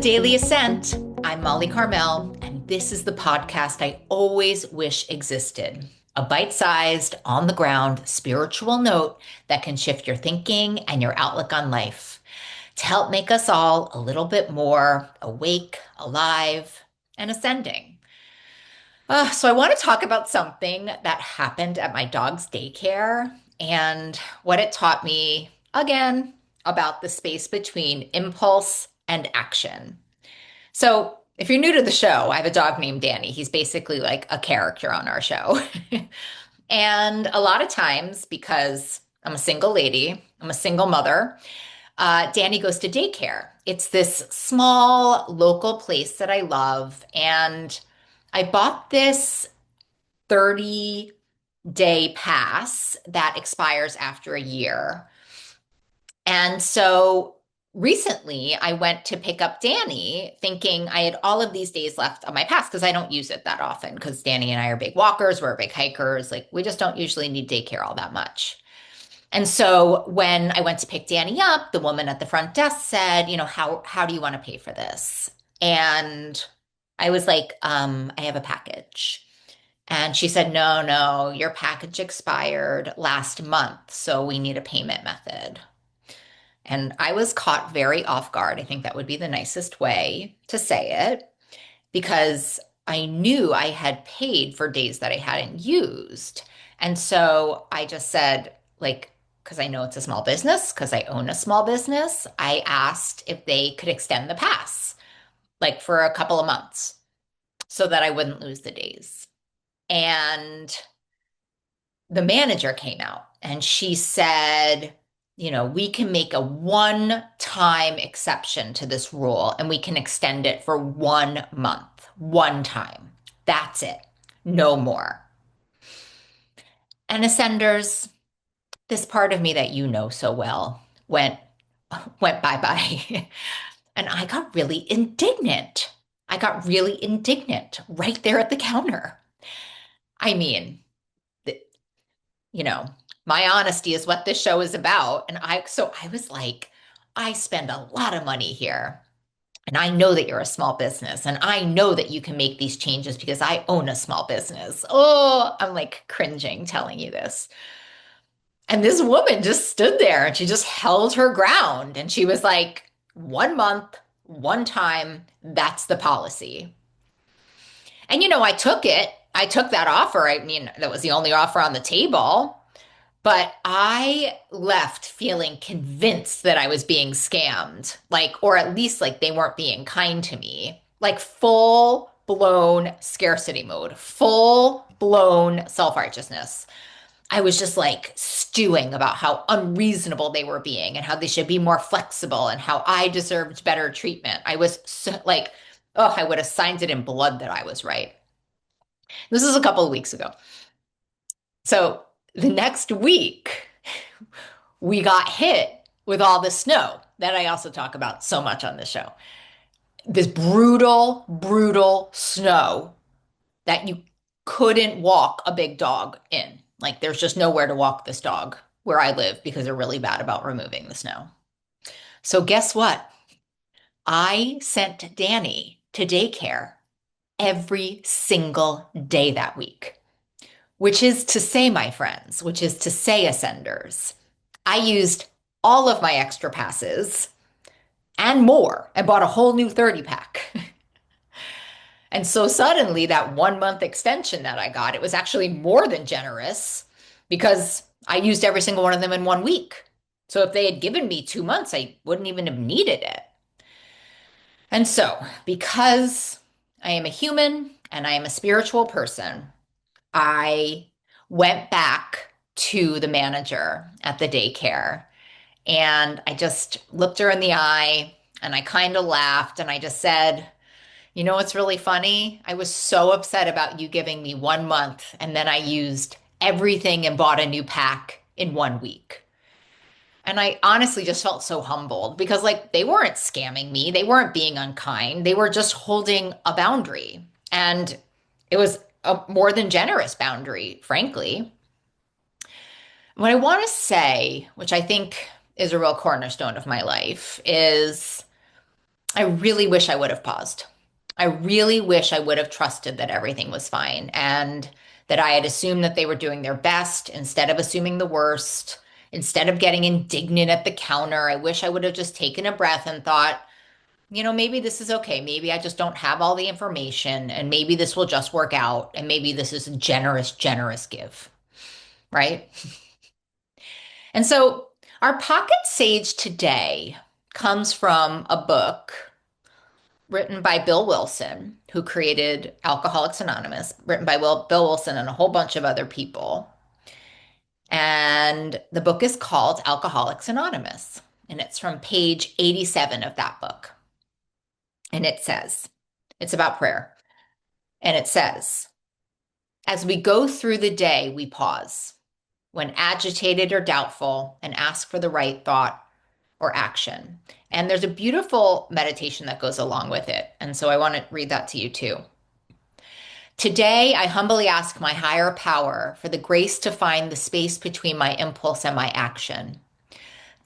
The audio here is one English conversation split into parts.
Daily Ascent. I'm Molly Carmel, and this is the podcast I always wish existed. A bite sized, on the ground spiritual note that can shift your thinking and your outlook on life to help make us all a little bit more awake, alive, and ascending. So, I want to talk about something that happened at my dog's daycare and what it taught me, again, about the space between impulse and action. So, if you're new to the show, I have a dog named Danny. He's basically like a character on our show. And a lot of times, because I'm a single lady, I'm a single mother, Danny goes to daycare. It's this small local place that I love. And I bought this 30-day pass that expires after a year. And so recently I went to pick up Danny thinking I had all of these days left on my pass because I don't use it that often because Danny and I are big walkers, we're big hikers. Like we just don't usually need daycare all that much. And so when I went to pick Danny up, the woman at the front desk said, how do you want to pay for this? And I was like, I have a package. And she said, no, your package expired last month, so we need a payment method. And I was caught very off guard. I think that would be the nicest way to say it because I knew I had paid for days that I hadn't used. And so I just said, like, because I know it's a small business, because I own a small business, I asked if they could extend the pass, like for a couple of months, so that I wouldn't lose the days. And the manager came out and she said, we can make a one-time exception to this rule and we can extend it for 1 month, one time. That's it. No more. And Ascenders, this part of me that you know so well went bye-bye. And I got really indignant. I got really indignant right there at the counter. I mean, you know, my honesty is what this show is about. And I was like, I spend a lot of money here. And I know that you're a small business and I know that you can make these changes because I own a small business. Oh, I'm like cringing telling you this. And this woman just stood there and she just held her ground. And she was like, 1 month, one time, that's the policy. And I took it. I took that offer. I mean, that was the only offer on the table. But I left feeling convinced that I was being scammed, like, or at least like they weren't being kind to me, like full blown scarcity mode, full blown self-righteousness. I was just like stewing about how unreasonable they were being and how they should be more flexible and how I deserved better treatment. I was so, like, oh, I would have signed it in blood that I was right. This is a couple of weeks ago. So the next week, we got hit with all the snow that I also talk about so much on this show. This brutal, brutal snow that you couldn't walk a big dog in. Like there's just nowhere to walk this dog where I live because they're really bad about removing the snow. So guess what? I sent Danny to daycare every single day that week. Which is to say, my friends, which is to say, Ascenders, I used all of my extra passes and more and bought a whole new 30 pack. And so suddenly, that 1 month extension that I got, it was actually more than generous because I used every single one of them in 1 week. So if they had given me 2 months, I wouldn't even have needed it. And so, because I am a human and I am a spiritual person, I went back to the manager at the daycare and I just looked her in the eye and I kind of laughed and I just said, you know what's really funny? I was so upset about you giving me 1 month and then I used everything and bought a new pack in 1 week. And I honestly just felt so humbled because, like, they weren't scamming me. They weren't being unkind. They were just holding a boundary. And it was a more than generous boundary, frankly. What I want to say, which I think is a real cornerstone of my life, is I really wish I would have paused. I really wish I would have trusted that everything was fine and that I had assumed that they were doing their best instead of assuming the worst. Instead of getting indignant at the counter, I wish I would have just taken a breath and thought, maybe this is okay. Maybe I just don't have all the information and maybe this will just work out and maybe this is a generous, generous give, right? And so our pocket sage today comes from a book written by Bill Wilson, who created Alcoholics Anonymous, written by Bill Wilson and a whole bunch of other people. And the book is called Alcoholics Anonymous. And it's from page 87 of that book. And it says, it's about prayer. And it says, as we go through the day, we pause when agitated or doubtful and ask for the right thought or action. And there's a beautiful meditation that goes along with it. And so I want to read that to you too. Today, I humbly ask my higher power for the grace to find the space between my impulse and my action,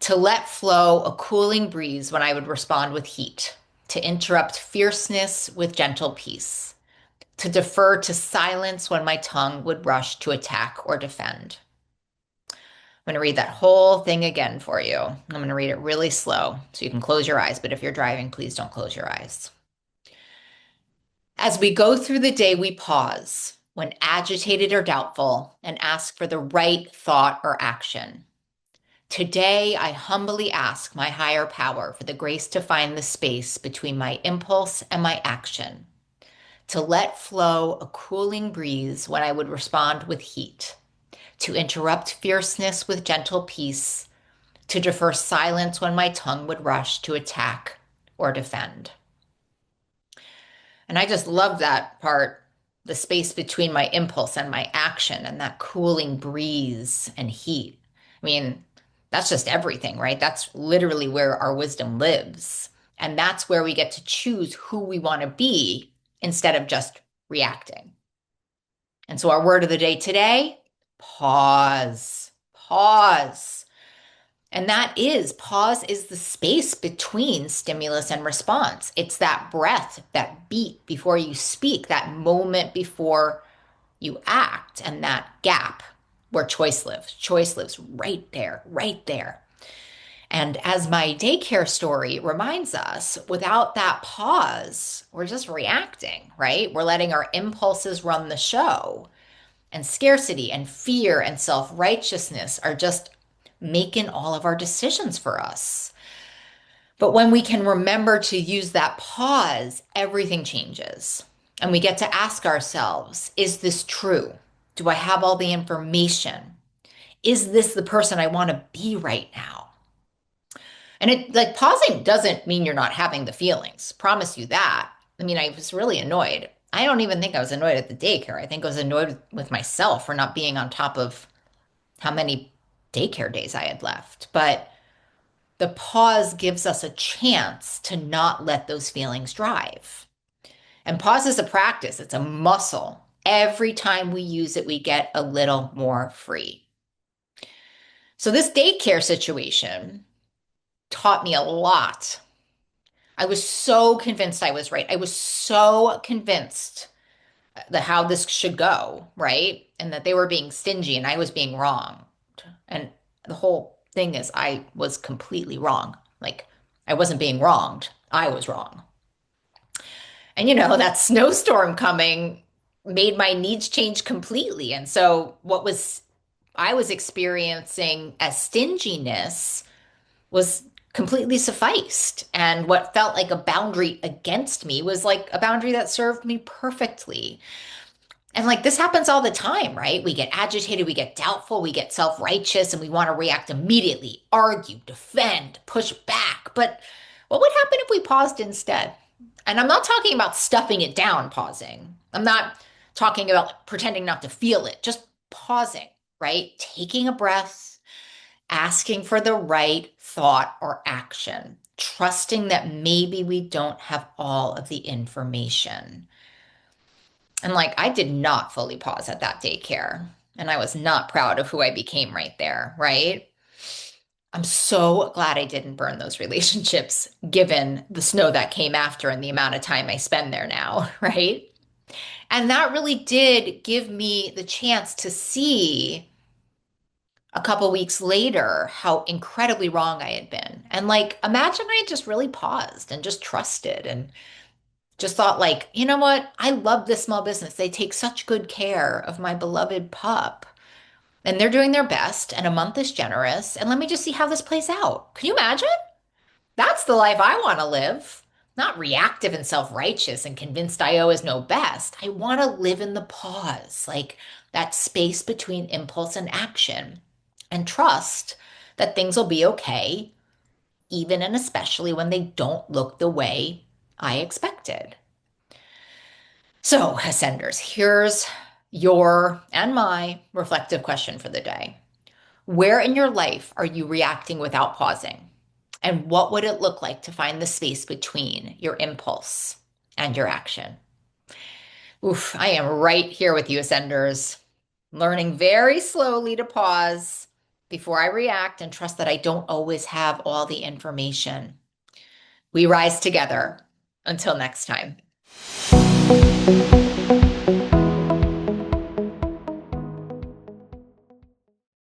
to let flow a cooling breeze when I would respond with heat, to interrupt fierceness with gentle peace, to defer to silence when my tongue would rush to attack or defend. I'm going to read that whole thing again for you. I'm going to read it really slow so you can close your eyes, but if you're driving, please don't close your eyes. As we go through the day, we pause when agitated or doubtful and ask for the right thought or action. Today, I humbly ask my higher power for the grace to find the space between my impulse and my action, to let flow a cooling breeze when I would respond with heat, to interrupt fierceness with gentle peace, to defer silence when my tongue would rush to attack or defend. And I just love that part, the space between my impulse and my action and that cooling breeze and heat. I mean, that's just everything, right? That's literally where our wisdom lives. And that's where we get to choose who we want to be instead of just reacting. And so our word of the day today, pause, pause. And that is pause is the space between stimulus and response. It's that breath, that beat before you speak, that moment before you act, and that gap where choice lives. Choice lives right there, right there. And as my daycare story reminds us, without that pause, we're just reacting, right? We're letting our impulses run the show. And scarcity and fear and self-righteousness are just making all of our decisions for us. But when we can remember to use that pause, everything changes. And we get to ask ourselves, is this true? Do I have all the information? Is this the person I want to be right now? And it like pausing doesn't mean you're not having the feelings. Promise you that. I mean, I was really annoyed. I don't even think I was annoyed at the daycare. I think I was annoyed with myself for not being on top of how many daycare days I had left. But the pause gives us a chance to not let those feelings drive. And pause is a practice, it's a muscle. Every time we use it, we get a little more free. So, this daycare situation taught me a lot. I was so convinced I was right. I was so convinced that how this should go, right? And that they were being stingy and I was being wrong. And the whole thing is, I was completely wrong. Like, I wasn't being wronged, I was wrong. And that snowstorm coming made my needs change completely. And so, I was experiencing as stinginess was completely sufficed. And what felt like a boundary against me was like a boundary that served me perfectly. And like this happens all the time, right? We get agitated, we get doubtful, we get self-righteous, and we want to react immediately, argue, defend, push back. But what would happen if we paused instead? And I'm not talking about stuffing it down, pausing. I'm not talking about pretending not to feel it, just pausing, right? Taking a breath, asking for the right thought or action, trusting that maybe we don't have all of the information. And like, I did not fully pause at that daycare. And I was not proud of who I became right there, right? I'm so glad I didn't burn those relationships, given the snow that came after and the amount of time I spend there now, right? And that really did give me the chance to see a couple weeks later how incredibly wrong I had been. And like, imagine I had just really paused and just trusted and just thought, like, you know what? I love this small business. They take such good care of my beloved pup. And they're doing their best, and a month is generous. And let me just see how this plays out. Can you imagine? That's the life I want to live. Not reactive and self-righteous and convinced I always know best. I want to live in the pause, like that space between impulse and action, and trust that things will be okay, even and especially when they don't look the way I expected. So, Ascenders, here's your and my reflective question for the day. Where in your life are you reacting without pausing? And what would it look like to find the space between your impulse and your action? Oof, I am right here with you, Ascenders, learning very slowly to pause before I react and trust that I don't always have all the information. We rise together. Until next time.